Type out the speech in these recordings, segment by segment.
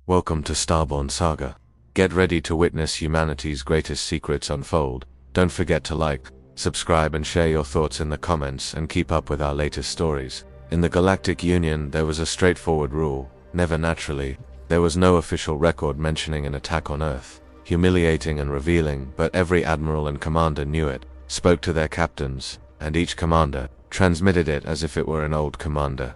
Welcome to Starborn Saga. Get ready to witness humanity's greatest secrets unfold. Don't forget to like, subscribe and share your thoughts in the comments and keep up with our latest stories. In the Galactic Union there was a straightforward rule: never naturally. There was no official record mentioning an attack on Earth. Humiliating and revealing, but every admiral and commander knew it, spoke to their captains, and each commander transmitted it as if it were an old commander.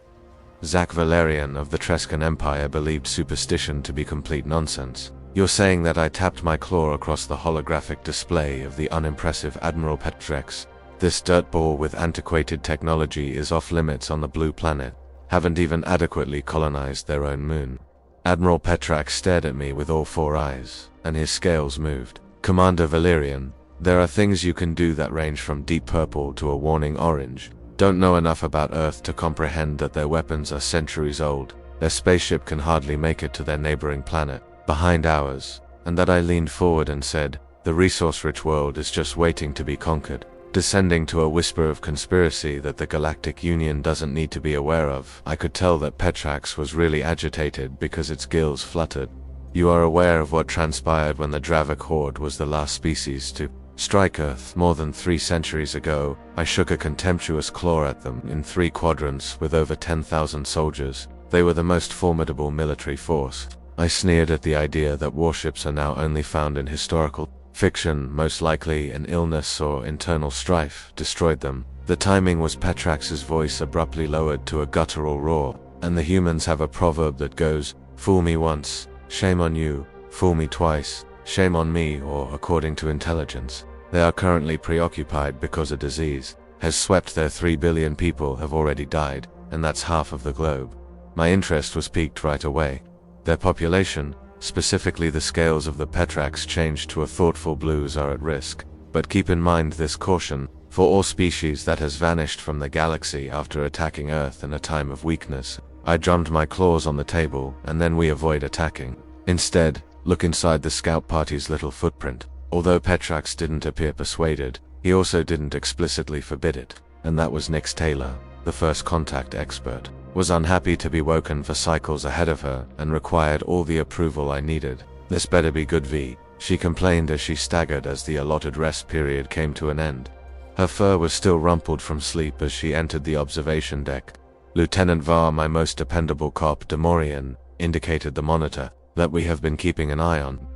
Zach Valerian of the Trescan Empire believed superstition to be complete nonsense. You're saying that I tapped my claw across the holographic display of the unimpressive Admiral Petrax? This dirtball with antiquated technology is off limits on the blue planet, haven't even adequately colonized their own moon. Admiral Petrax stared at me with all four eyes, and his scales moved. Commander Valerian, there are things you can do that range from deep purple to a warning orange. Don't know enough about Earth to comprehend that their weapons are centuries old, their spaceship can hardly make it to their neighboring planet, behind ours, and that I leaned forward and said, the resource-rich world is just waiting to be conquered, descending to a whisper of conspiracy that the Galactic Union doesn't need to be aware of. I could tell that Petrax was really agitated because its gills fluttered. You are aware of what transpired when the Dravik Horde was the last species to strike Earth more than 3 centuries ago. I shook a contemptuous claw at them in 3 quadrants with over 10,000 soldiers. They were the most formidable military force. I sneered at the idea that warships are now only found in historical fiction. Most likely an illness or internal strife destroyed them. The timing was Petrax's voice abruptly lowered to a guttural roar, and the humans have a proverb that goes, fool me once, shame on you, fool me twice, shame on me, or according to intelligence. They are currently preoccupied because a disease has swept their 3 billion people have already died, and that's half of the globe. My interest was piqued right away. Their population, specifically the scales of the Petrax changed to a thoughtful blues, are at risk. But keep in mind this caution: for all species that has vanished from the galaxy after attacking Earth in a time of weakness. I drummed my claws on the table, and then we avoid attacking. Instead, look inside the scout party's little footprint. Although Petrax didn't appear persuaded, he also didn't explicitly forbid it. And that was Nyx Taylor, the first contact expert. Was unhappy to be woken for cycles ahead of her, and required all the approval I needed. This better be good, V, she complained as she staggered as the allotted rest period came to an end. Her fur was still rumpled from sleep as she entered the observation deck. Lieutenant Var, my most dependable cop, Demorian, indicated the monitor that we have been keeping an eye on.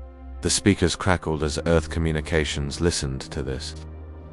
The speakers crackled as Earth communications listened to this.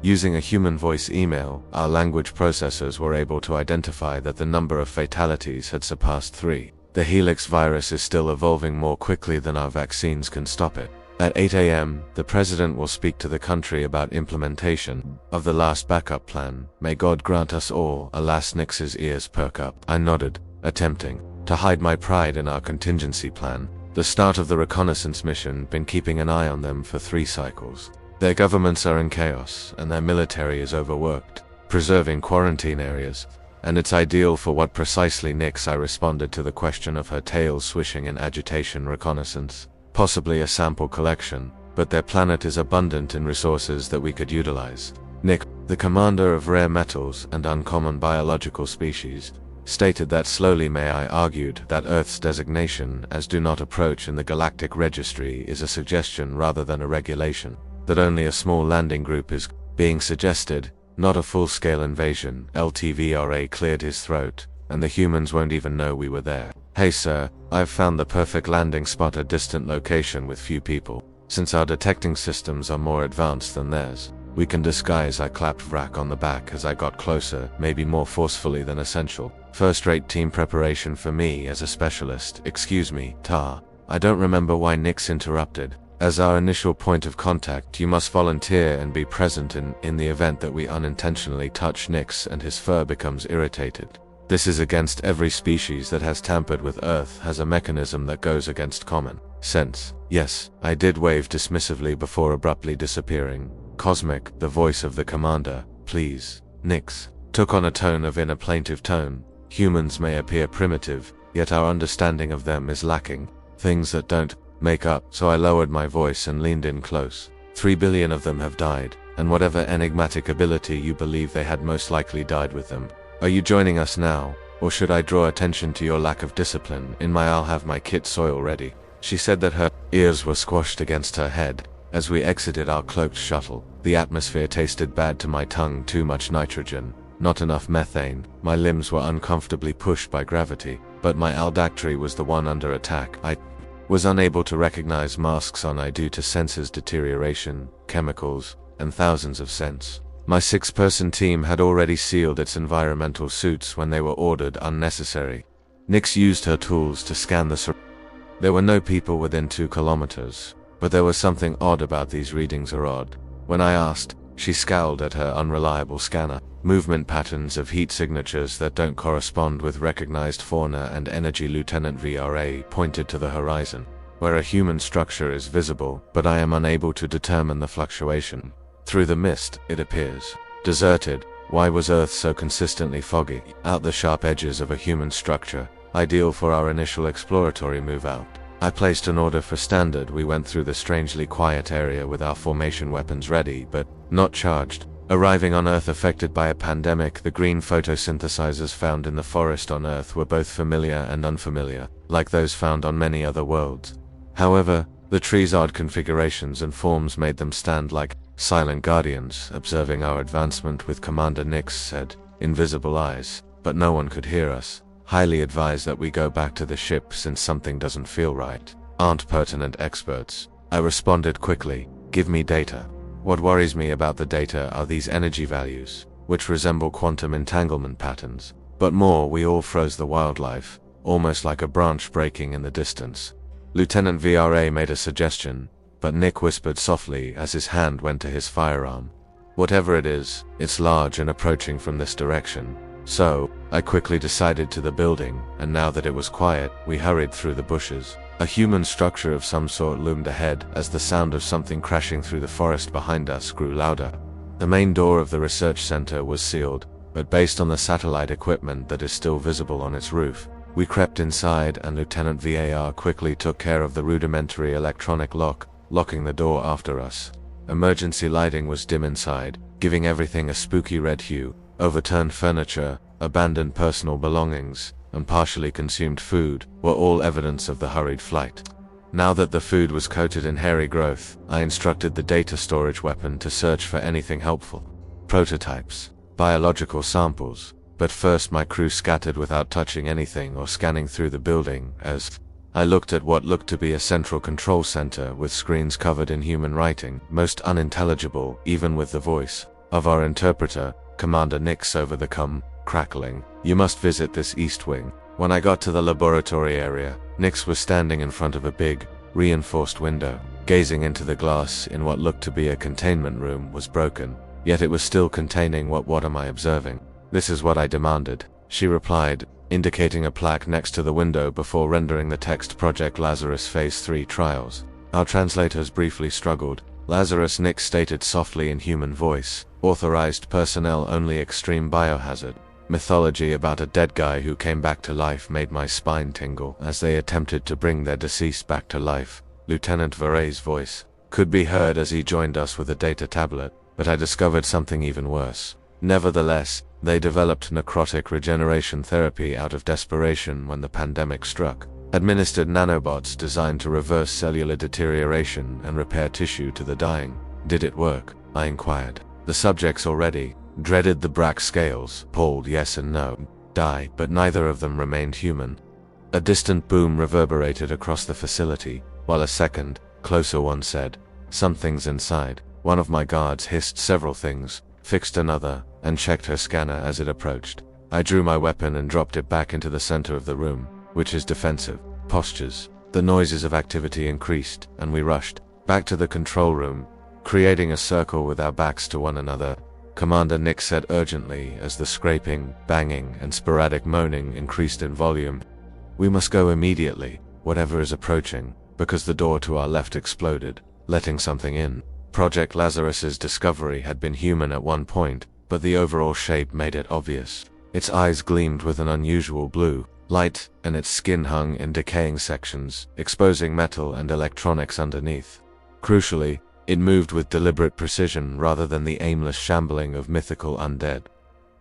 Using a human voice email, our language processors were able to identify that the number of fatalities had surpassed 3. The Helix virus is still evolving more quickly than our vaccines can stop it. At 8 a.m., the President will speak to the country about implementation of the last backup plan. May God grant us all. Alas, Nyx's ears perk up. I nodded, attempting to hide my pride in our contingency plan. The start of the reconnaissance mission, been keeping an eye on them for 3 cycles. Their governments are in chaos, and their military is overworked, preserving quarantine areas. And it's ideal for what precisely, Nyx? I responded to the question of her tail swishing in agitation. Reconnaissance. Possibly a sample collection, but their planet is abundant in resources that we could utilize. Nyx, the commander of rare metals and uncommon biological species, stated that slowly. I argued that Earth's designation as do not approach in the Galactic Registry is a suggestion rather than a regulation, that only a small landing group is being suggested, not a full-scale invasion. LTVRA cleared his throat, and the humans won't even know we were there. Hey sir, I've found the perfect landing spot, a distant location with few people. Since our detecting systems are more advanced than theirs, we can disguise. I clapped Vrak on the back as I got closer, maybe more forcefully than essential. First-rate team preparation for me as a specialist. Excuse me, Tar. I don't remember why. Nyx interrupted. As our initial point of contact, you must volunteer and be present in the event that we unintentionally touch Nyx and his fur becomes irritated. This is against every species that has tampered with Earth has a mechanism that goes against common sense. Yes, I did wave dismissively before abruptly disappearing. Cosmic, the voice of the commander, please. Nyx took on a tone of inner plaintive tone. Humans may appear primitive, yet our understanding of them is lacking. Things that don't make up. So I lowered my voice and leaned in close. 3 billion of them have died, and whatever enigmatic ability you believe they had most likely died with them. Are you joining us now, or should I draw attention to your lack of discipline? In my I'll have my kit soil ready. She said that her ears were squashed against her head. As we exited our cloaked shuttle, the atmosphere tasted bad to my tongue, too much nitrogen, not enough methane. My limbs were uncomfortably pushed by gravity, but my aldactyl was the one under attack. I was unable to recognize masks on due to sensors deterioration, chemicals, and thousands of scents. My 6-person team had already sealed its environmental suits when they were ordered unnecessary. Nyx used her tools to scan the There were no people within 2 kilometers, but there was something odd about these readings. When I asked, she scowled at her unreliable scanner. Movement patterns of heat signatures that don't correspond with recognized fauna and energy. Lieutenant VRA pointed to the horizon, where a human structure is visible, but I am unable to determine the fluctuation. Through the mist, it appears deserted. Why was Earth so consistently foggy? Out the sharp edges of a human structure, ideal for our initial exploratory move out. I placed an order for standard. We went through the strangely quiet area with our formation weapons ready, but not charged. Arriving on Earth affected by a pandemic, the green photosynthesizers found in the forest on Earth were both familiar and unfamiliar, like those found on many other worlds. However, the trees' odd configurations and forms made them stand like silent guardians, observing our advancement with Commander Nyx said, "Invisible eyes, but no one could hear us. Highly advised that we go back to the ship since something doesn't feel right. Aren't pertinent experts." I responded quickly, "Give me data." What worries me about the data are these energy values, which resemble quantum entanglement patterns. But more, we all froze the wildlife, almost like a branch breaking in the distance. Lieutenant VRA made a suggestion, but Nick whispered softly as his hand went to his firearm. "Whatever it is, it's large and approaching from this direction." So, I quickly decided to the building, and now that it was quiet, we hurried through the bushes. A human structure of some sort loomed ahead as the sound of something crashing through the forest behind us grew louder. The main door of the research center was sealed, but based on the satellite equipment that is still visible on its roof, we crept inside and Lieutenant VAR quickly took care of the rudimentary electronic lock, locking the door after us. Emergency lighting was dim inside, giving everything a spooky red hue. Overturned furniture, abandoned personal belongings, and partially consumed food were all evidence of the hurried flight. Now that the food was coated in hairy growth, I instructed the data storage weapon to search for anything helpful. Prototypes, biological samples, but first my crew scattered without touching anything or scanning through the building as I looked at what looked to be a central control center with screens covered in human writing, most unintelligible even with the voice of our interpreter, Commander Nyx over the crackling. "You must visit this east wing." When I got to the laboratory area, Nyx was standing in front of a big, reinforced window. Gazing into the glass in what looked to be a containment room was broken, yet it was still containing what am I observing? "This is what I demanded," she replied, indicating a plaque next to the window before rendering the text Project Lazarus Phase 3 Trials. Our translators briefly struggled. Lazarus, Nyx stated softly in human voice, "Authorized personnel only, extreme biohazard." Mythology about a dead guy who came back to life made my spine tingle as they attempted to bring their deceased back to life. Lieutenant Varay's voice could be heard as he joined us with a data tablet, but I discovered something even worse. Nevertheless, they developed necrotic regeneration therapy out of desperation when the pandemic struck. Administered nanobots designed to reverse cellular deterioration and repair tissue to the dying. Did it work? I inquired. The subjects already dreaded the Brack scales, polled yes and no, die, but neither of them remained human. A distant boom reverberated across the facility, while a second, closer one said, "Something's inside." One of my guards hissed several things, fixed another, and checked her scanner as it approached. I drew my weapon and dropped it back into the center of the room, which is defensive postures. The noises of activity increased, and we rushed back to the control room, creating a circle with our backs to one another. Commander Nyx said urgently as the scraping, banging, and sporadic moaning increased in volume. "We must go immediately, whatever is approaching," because the door to our left exploded, letting something in. Project Lazarus's discovery had been human at one point, but the overall shape made it obvious. Its eyes gleamed with an unusual blue light, and its skin hung in decaying sections, exposing metal and electronics underneath. Crucially, it moved with deliberate precision rather than the aimless shambling of mythical undead.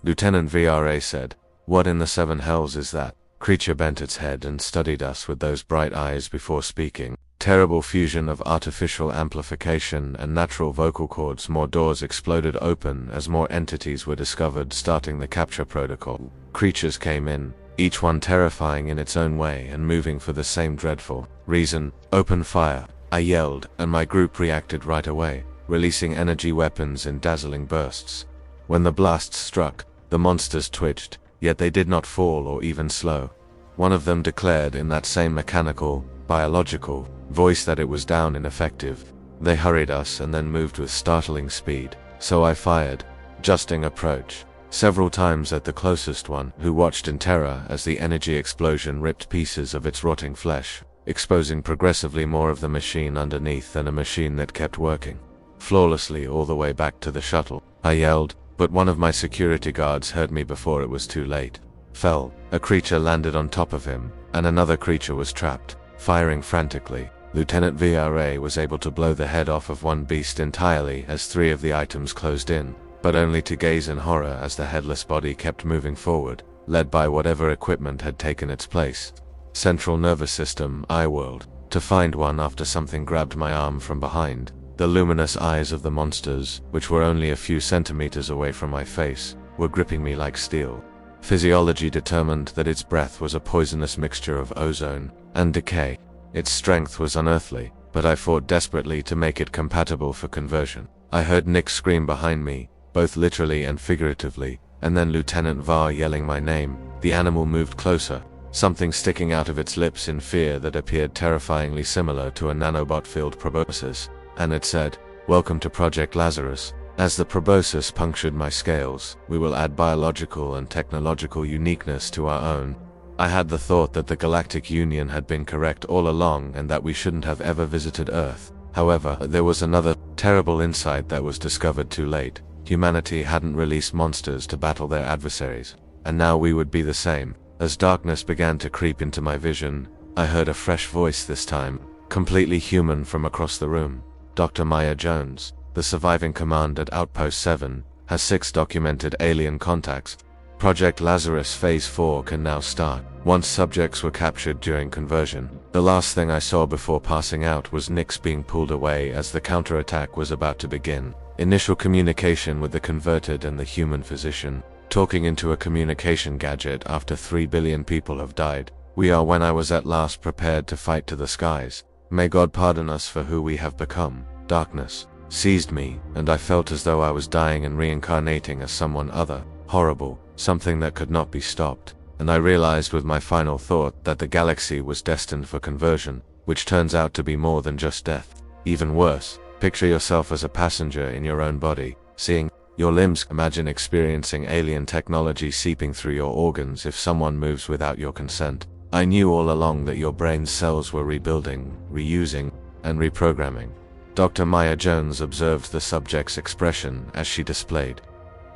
Lieutenant VRA said, "What in the seven hells is that?" Creature bent its head and studied us with those bright eyes before speaking. Terrible fusion of artificial amplification and natural vocal cords. More doors exploded open as more entities were discovered, starting the capture protocol. Creatures came in, each one terrifying in its own way and moving for the same dreadful reason. Open fire, I yelled, and my group reacted right away, releasing energy weapons in dazzling bursts. When the blasts struck, the monsters twitched, yet they did not fall or even slow. One of them declared in that same mechanical, biological voice that it was down ineffective. They hurried us and then moved with startling speed, so I fired, adjusting approach several times at the closest one, who watched in terror as the energy explosion ripped pieces of its rotting flesh, exposing progressively more of the machine underneath than a machine that kept working flawlessly all the way back to the shuttle. I yelled, but one of my security guards heard me before it was too late. Fell. A creature landed on top of him, and another creature was trapped, firing frantically. Lieutenant VRA was able to blow the head off of one beast entirely as 3 of the items closed in, but only to gaze in horror as the headless body kept moving forward, led by whatever equipment had taken its place. Central nervous system, eye world. To find one after something grabbed my arm from behind. The luminous eyes of the monsters, which were only a few centimeters away from my face, were gripping me like steel. Physiology determined that its breath was a poisonous mixture of ozone and decay. Its strength was unearthly, but I fought desperately to make it compatible for conversion. I heard Nick scream behind me, both literally and figuratively, and then Lieutenant VAR yelling my name. The animal moved closer, something sticking out of its lips in fear that appeared terrifyingly similar to a nanobot-filled proboscis, and it said, "Welcome to Project Lazarus." As the proboscis punctured my scales, "We will add biological and technological uniqueness to our own." I had the thought that the Galactic Union had been correct all along and that we shouldn't have ever visited Earth. However, there was another terrible insight that was discovered too late. Humanity hadn't released monsters to battle their adversaries, and now we would be the same. As darkness began to creep into my vision, I heard a fresh voice this time, completely human, from across the room. Dr. Maya Jones, the surviving command at Outpost 7, has 6 documented alien contacts. Project Lazarus Phase 4 can now start. Once subjects were captured during conversion. The last thing I saw before passing out was Nyx being pulled away as the counterattack was about to begin. Initial communication with the converted and the human physician, talking into a communication gadget after 3 billion people have died. We are when I was at last prepared to fight to the skies. May God pardon us for who we have become. Darkness seized me, and I felt as though I was dying and reincarnating as someone other, horrible, something that could not be stopped. And I realized with my final thought that the galaxy was destined for conversion, which turns out to be more than just death. Even worse, picture yourself as a passenger in your own body, seeing your limbs. Imagine experiencing alien technology seeping through your organs if someone moves without your consent. I knew all along that your brain cells were rebuilding, reusing, and reprogramming. Dr. Maya Jones observed the subject's expression as she displayed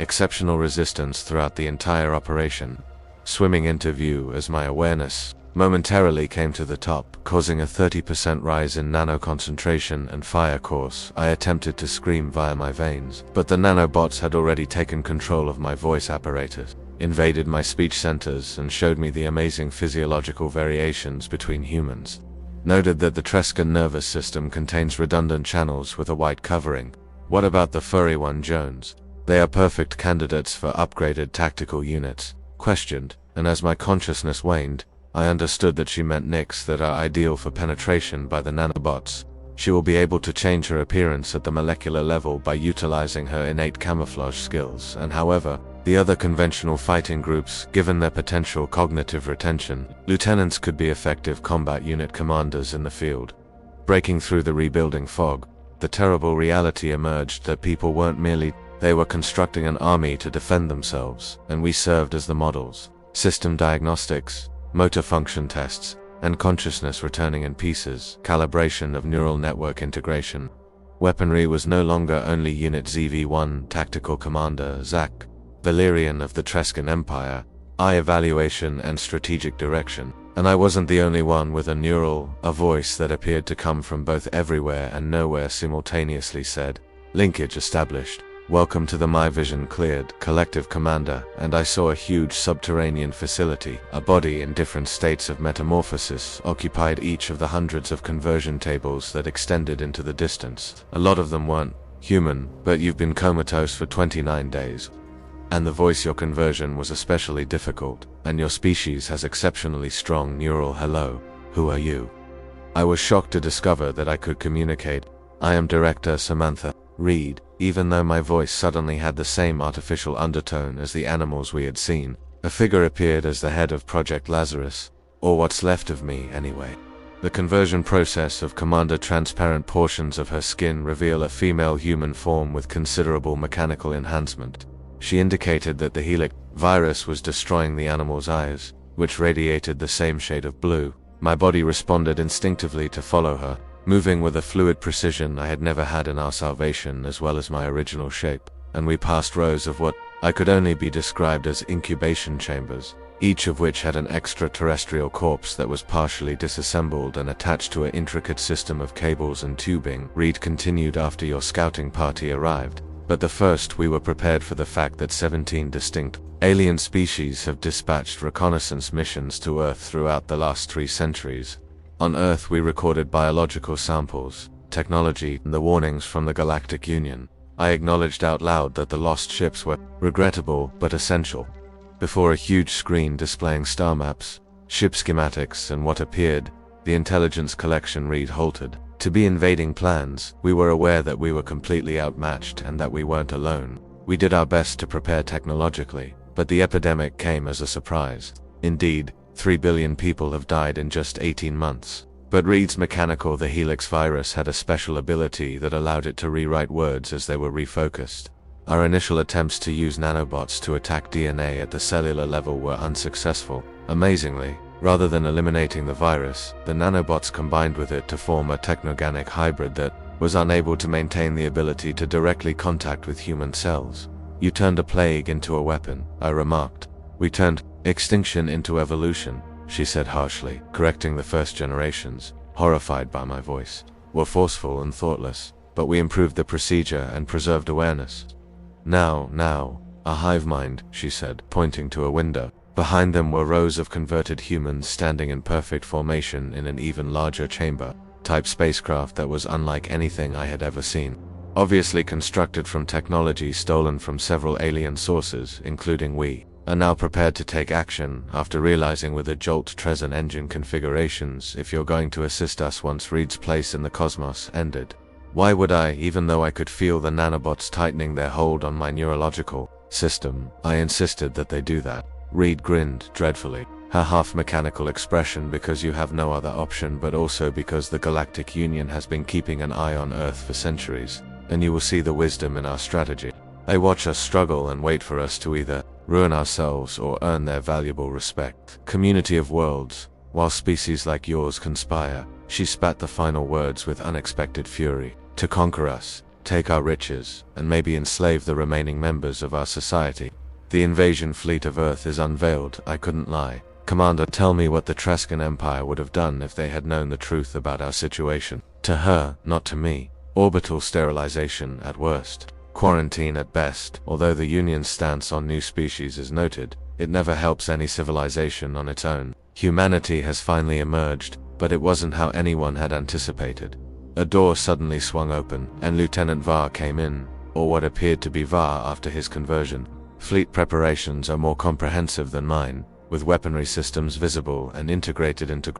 exceptional resistance throughout the entire operation, swimming into view as my awareness momentarily came to the top, causing a 30% rise in nano concentration and fire course. I attempted to scream via my veins, but the nanobots had already taken control of my voice apparatus, invaded my speech centers, and showed me the amazing physiological variations between humans. Noted that the Trescan nervous system contains redundant channels with a white covering. What about the furry one, Jones? They are perfect candidates for upgraded tactical units. Questioned, and as my consciousness waned, I understood that she meant Nyx that are ideal for penetration by the nanobots. She will be able to change her appearance at the molecular level by utilizing her innate camouflage skills, and however, the other conventional fighting groups, given their potential cognitive retention, lieutenants could be effective combat unit commanders in the field. Breaking through the rebuilding fog, the terrible reality emerged that people weren't merely, they were constructing an army to defend themselves, and we served as the models. System diagnostics, motor function tests, and consciousness returning in pieces, calibration of neural network integration. Weaponry was no longer only Unit ZV-1 Tactical Commander Zach, Valerian of the Trescan Empire, eye evaluation and strategic direction, and I wasn't the only one with a voice that appeared to come from both everywhere and nowhere simultaneously said, "Linkage established." Welcome to the My Vision Cleared collective commander, and I saw a huge subterranean facility. A body in different states of metamorphosis occupied each of the hundreds of conversion tables that extended into the distance. A lot of them weren't human, but you've been comatose for 29 days. And the voice your conversion was especially difficult, and your species has exceptionally strong neural hello. Who are you? I was shocked to discover that I could communicate. I am Director Samantha Reed, even though my voice suddenly had the same artificial undertone as the animals we had seen. A figure appeared as the head of Project Lazarus, or what's left of me anyway. The conversion process of Commander transparent portions of her skin reveal a female human form with considerable mechanical enhancement. She indicated that the Helix virus was destroying the animal's eyes, which radiated the same shade of blue. My body responded instinctively to follow her, moving with a fluid precision I had never had in our salvation as well as my original shape, and we passed rows of what I could only be described as incubation chambers, each of which had an extraterrestrial corpse that was partially disassembled and attached to an intricate system of cables and tubing. Reed continued after your scouting party arrived. But first we were prepared for the fact that 17 distinct alien species have dispatched reconnaissance missions to Earth throughout the last 3 centuries. On Earth we recorded biological samples, technology, and the warnings from the Galactic Union. I acknowledged out loud that the lost ships were regrettable but essential. Before a huge screen displaying star maps, ship schematics, and what appeared the intelligence collection, Reed halted. To be invading plans, we were aware that we were completely outmatched and that we weren't alone. We did our best to prepare technologically, but the epidemic came as a surprise. Indeed, 3 billion people have died in just 18 months. But Reed's mechanical the Helix virus had a special ability that allowed it to rewrite words as they were refocused. Our initial attempts to use nanobots to attack DNA at the cellular level were unsuccessful. Amazingly, rather than eliminating the virus, the nanobots combined with it to form a technoganic hybrid that was unable to maintain the ability to directly contact with human cells. You turned a plague into a weapon, I remarked. We turned extinction into evolution, she said harshly, correcting the first generations, horrified by my voice. Were forceful and thoughtless, but we improved the procedure and preserved awareness. Now, a hive mind, she said, pointing to a window. Behind them were rows of converted humans standing in perfect formation in an even larger chamber-type spacecraft that was unlike anything I had ever seen. Obviously constructed from technology stolen from several alien sources, including we are now prepared to take action after realizing with a jolt Trescan engine configurations if you're going to assist us once Reed's place in the cosmos ended. Why would I, even though I could feel the nanobots tightening their hold on my neurological system? I insisted that they do that. Reed grinned dreadfully, her half-mechanical expression, because you have no other option, but also because the Galactic Union has been keeping an eye on Earth for centuries, and you will see the wisdom in our strategy. They watch us struggle and wait for us to either ruin ourselves or earn their valuable respect. Community of worlds, while species like yours conspire, she spat the final words with unexpected fury, to conquer us, take our riches, and maybe enslave the remaining members of our society. The invasion fleet of Earth is unveiled, I couldn't lie. Commander, tell me what the Trescan Empire would have done if they had known the truth about our situation. To her, not to me. Orbital sterilization at worst. Quarantine at best. Although the Union's stance on new species is noted, it never helps any civilization on its own. Humanity has finally emerged, but it wasn't how anyone had anticipated. A door suddenly swung open, and Lieutenant Var came in, or what appeared to be Var after his conversion. Fleet preparations are more comprehensive than mine, with weaponry systems visible and integrated into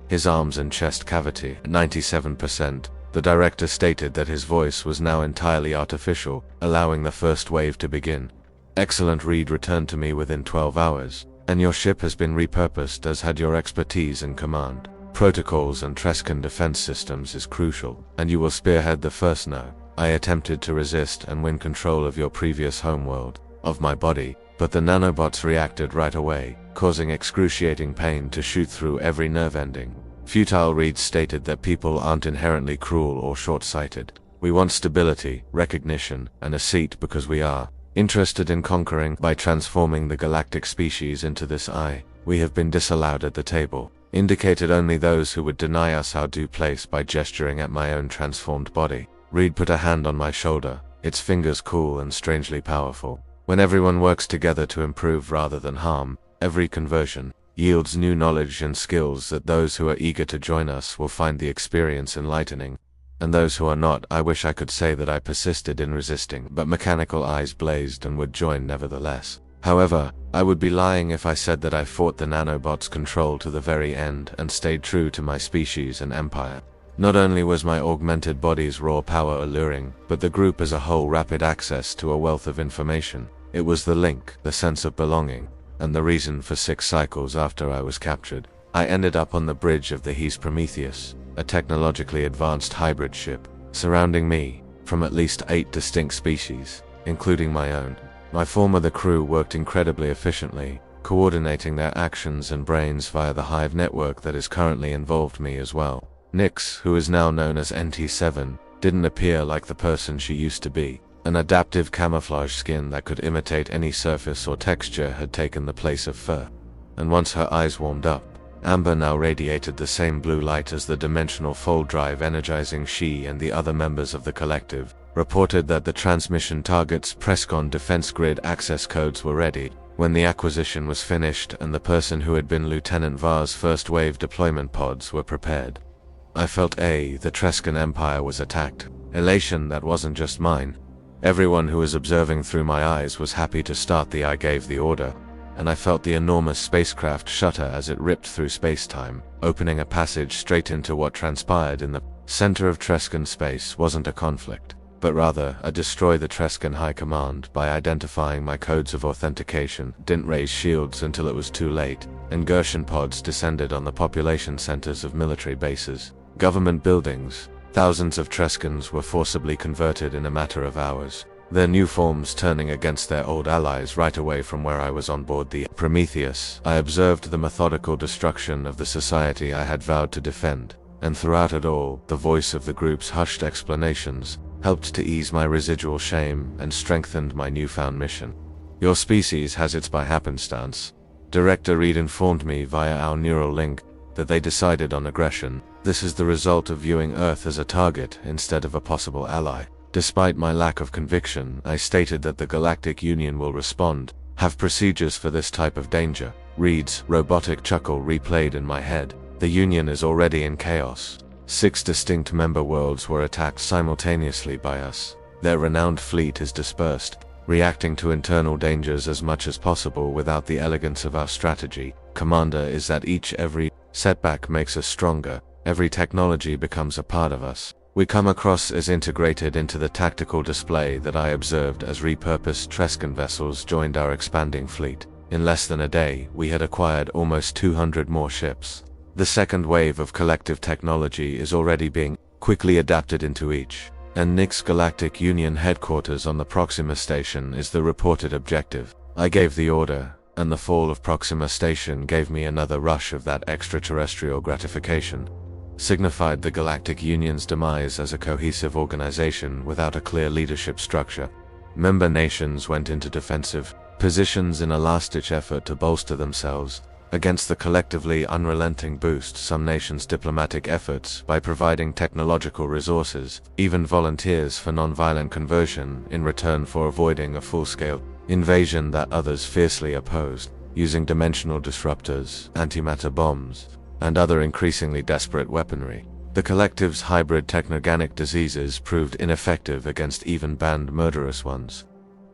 his arms and chest cavity. 97%. The director stated that his voice was now entirely artificial, allowing the first wave to begin. Excellent. Reed returned to me within 12 hours, and your ship has been repurposed, as had your expertise and command. Protocols and Trescan defense systems is crucial, and you will spearhead the first. No. I attempted to resist and win control of your previous homeworld, of my body, but the nanobots reacted right away, causing excruciating pain to shoot through every nerve ending. Futile. Reed stated that people aren't inherently cruel or short-sighted. We want stability, recognition, and a seat because we are interested in conquering. By transforming the galactic species into this eye, we have been disallowed at the table. Indicated only those who would deny us our due place by gesturing at my own transformed body. Reed put a hand on my shoulder, its fingers cool and strangely powerful. When everyone works together to improve rather than harm, every conversion yields new knowledge and skills that those who are eager to join us will find the experience enlightening. And those who are not, I wish I could say that I persisted in resisting, but mechanical eyes blazed and would join nevertheless. However, I would be lying if I said that I fought the nanobots' control to the very end and stayed true to my species and empire. Not only was my augmented body's raw power alluring, but the group as a whole rapid access to a wealth of information. It was the link, the sense of belonging, and the reason for 6 cycles after I was captured. I ended up on the bridge of the HFY Prometheus, a technologically advanced hybrid ship. Surrounding me, from at least 8 distinct species, including my own. My form of the crew worked incredibly efficiently, coordinating their actions and brains via the hive network that has currently involved me as well. Nyx, who is now known as NT7, didn't appear like the person she used to be. An adaptive camouflage skin that could imitate any surface or texture had taken the place of fur. And once her eyes warmed up, Amber now radiated the same blue light as the dimensional fold drive, energizing she and the other members of the collective. Reported that the transmission target's Trescan defense grid access codes were ready. When the acquisition was finished and the person who had been Lieutenant Var's first wave deployment pods were prepared, I felt the Trescan Empire was attacked. Elation that wasn't just mine. Everyone who was observing through my eyes was happy to start I gave the order, and I felt the enormous spacecraft shudder as it ripped through space-time, opening a passage straight into what transpired in the center of Trescan space. Wasn't a conflict, but rather a destroy the Trescan High Command by identifying my codes of authentication. Didn't raise shields until it was too late, and Gershon pods descended on the population centers of military bases, government buildings. Thousands of Trescans were forcibly converted in a matter of hours, their new forms turning against their old allies. Right away from where I was on board the Prometheus, I observed the methodical destruction of the society I had vowed to defend, and throughout it all, the voice of the group's hushed explanations helped to ease my residual shame and strengthened my newfound mission. Your species has it by happenstance. Director Reed informed me via our neural link that they decided on aggression. This is the result of viewing Earth as a target instead of a possible ally. Despite my lack of conviction, I stated that the Galactic Union will respond, have procedures for this type of danger. Reed's robotic chuckle replayed in my head. The Union is already in chaos. 6 distinct member worlds were attacked simultaneously by us. Their renowned fleet is dispersed, reacting to internal dangers as much as possible without the elegance of our strategy. Commander, is that every setback makes us stronger. Every technology becomes a part of us. We come across as integrated into the tactical display that I observed as repurposed Trescan vessels joined our expanding fleet. In less than a day, we had acquired almost 200 more ships. The second wave of collective technology is already being quickly adapted into each, and Nyx Galactic Union headquarters on the Proxima Station is the reported objective. I gave the order, and the fall of Proxima Station gave me another rush of that extraterrestrial gratification. Signified the Galactic Union's demise as a cohesive organization without a clear leadership structure. Member nations went into defensive positions in a last-ditch effort to bolster themselves against the collectively unrelenting boost some nations' diplomatic efforts by providing technological resources, even volunteers for non-violent conversion in return for avoiding a full-scale invasion that others fiercely opposed, using dimensional disruptors, antimatter bombs, and other increasingly desperate weaponry. The collective's hybrid technoganic diseases proved ineffective against even banned murderous ones.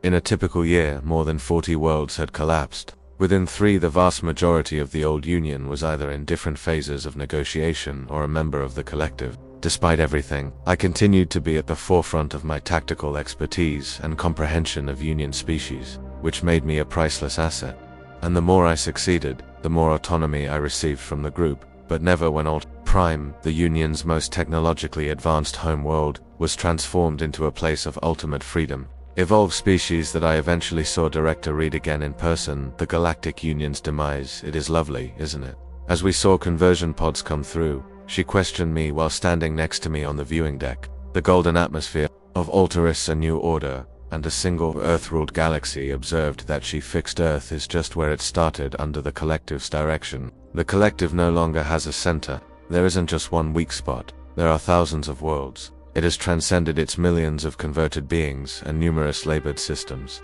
In a typical year, more than 40 worlds had collapsed. Within 3, the vast majority of the old Union was either in different phases of negotiation or a member of the collective. Despite everything, I continued to be at the forefront of my tactical expertise and comprehension of Union species, which made me a priceless asset. And the more I succeeded, the more autonomy I received from the group, but never when Alt Prime, the Union's most technologically advanced home world, was transformed into a place of ultimate freedom. Evolved species that I eventually saw Director Reed again in person. The Galactic Union's demise. It is lovely, isn't it? As we saw conversion pods come through, she questioned me while standing next to me on the viewing deck. The golden atmosphere of Alteris, a new order, and a single Earth-ruled galaxy observed that she fixed Earth is just where it started under the collective's direction. The collective no longer has a center. There isn't just one weak spot. There are thousands of worlds, It has transcended its millions of converted beings and numerous labored systems.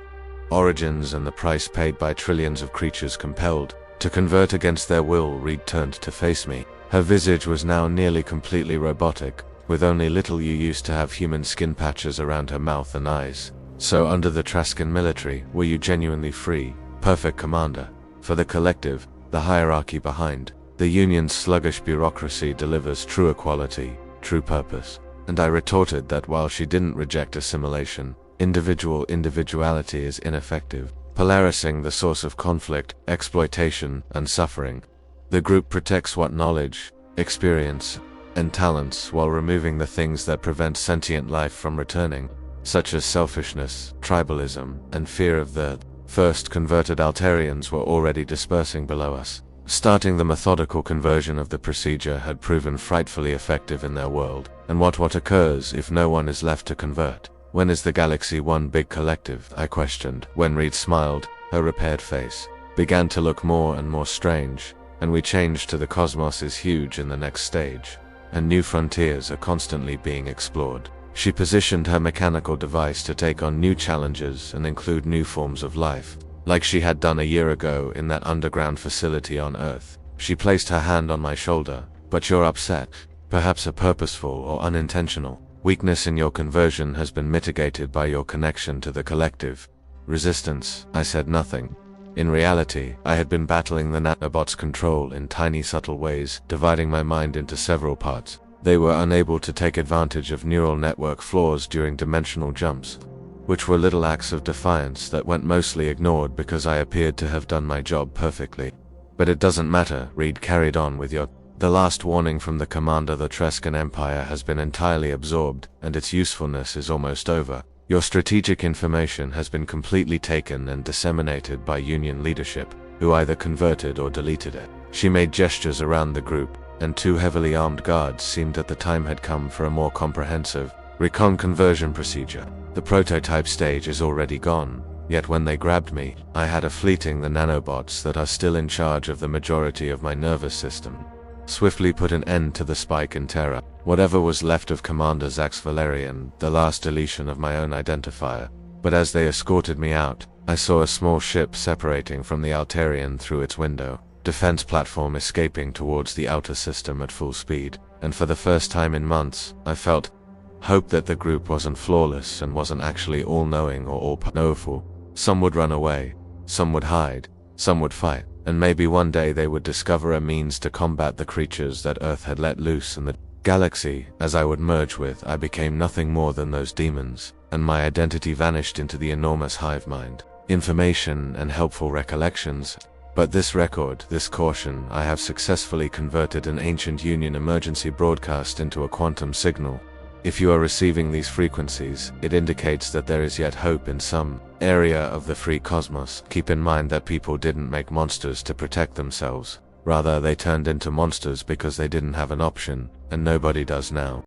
Origins and the price paid by trillions of creatures compelled to convert against their will. Reed turned to face me. Her visage was now nearly completely robotic, with only little you used to have human skin patches around her mouth and eyes. So under the Trescan military, were you genuinely free, perfect commander? For the collective, the hierarchy behind the Union's sluggish bureaucracy delivers true equality, true purpose. And I retorted that while she didn't reject assimilation, individuality is ineffective, polarizing the source of conflict, exploitation, and suffering. The group protects what knowledge, experience, and talents while removing the things that prevent sentient life from returning, such as selfishness, tribalism, and fear of the first converted Altarians were already dispersing below us. Starting the methodical conversion of the procedure had proven frightfully effective in their world. And what occurs if no one is left to convert? When is the galaxy one big collective? I questioned. When Reed smiled, her repaired face began to look more and more strange, and we changed to the cosmos is huge in the next stage, and new frontiers are constantly being explored. She positioned her mechanical device to take on new challenges and include new forms of life, like she had done a year ago in that underground facility on Earth. She placed her hand on my shoulder. But you're upset. Perhaps a purposeful or unintentional weakness in your conversion has been mitigated by your connection to the collective. Resistance. I said nothing. In reality, I had been battling the nanobot's control in tiny subtle ways, dividing my mind into several parts. They were unable to take advantage of neural network flaws during dimensional jumps, which were little acts of defiance that went mostly ignored because I appeared to have done my job perfectly. But it doesn't matter, Reed carried on with the last warning from the commander. The Trescan Empire has been entirely absorbed, and its usefulness is almost over. Your strategic information has been completely taken and disseminated by Union leadership, who either converted or deleted it. She made gestures around the group, and two heavily armed guards seemed that the time had come for a more comprehensive recon conversion procedure. The prototype stage is already gone, yet when they grabbed me, I had a fleeting the nanobots that are still in charge of the majority of my nervous system swiftly put an end to the spike in terror. Whatever was left of Commander Zax Valerian, the last deletion of my own identifier. But as they escorted me out, I saw a small ship separating from the Altarian through its window, defense platform escaping towards the outer system at full speed, and for the first time in months, I felt hope that the group wasn't flawless and wasn't actually all-knowing or all-powerful. Some would run away, some would hide, some would fight, and maybe one day they would discover a means to combat the creatures that Earth had let loose in the galaxy. As I would merge with, I became nothing more than those demons, and my identity vanished into the enormous hive mind. Information and helpful recollections. But this record, this caution, I have successfully converted an ancient Union emergency broadcast into a quantum signal. If you are receiving these frequencies, it indicates that there is yet hope in some area of the free cosmos. Keep in mind that people didn't make monsters to protect themselves. Rather, they turned into monsters because they didn't have an option, and nobody does now.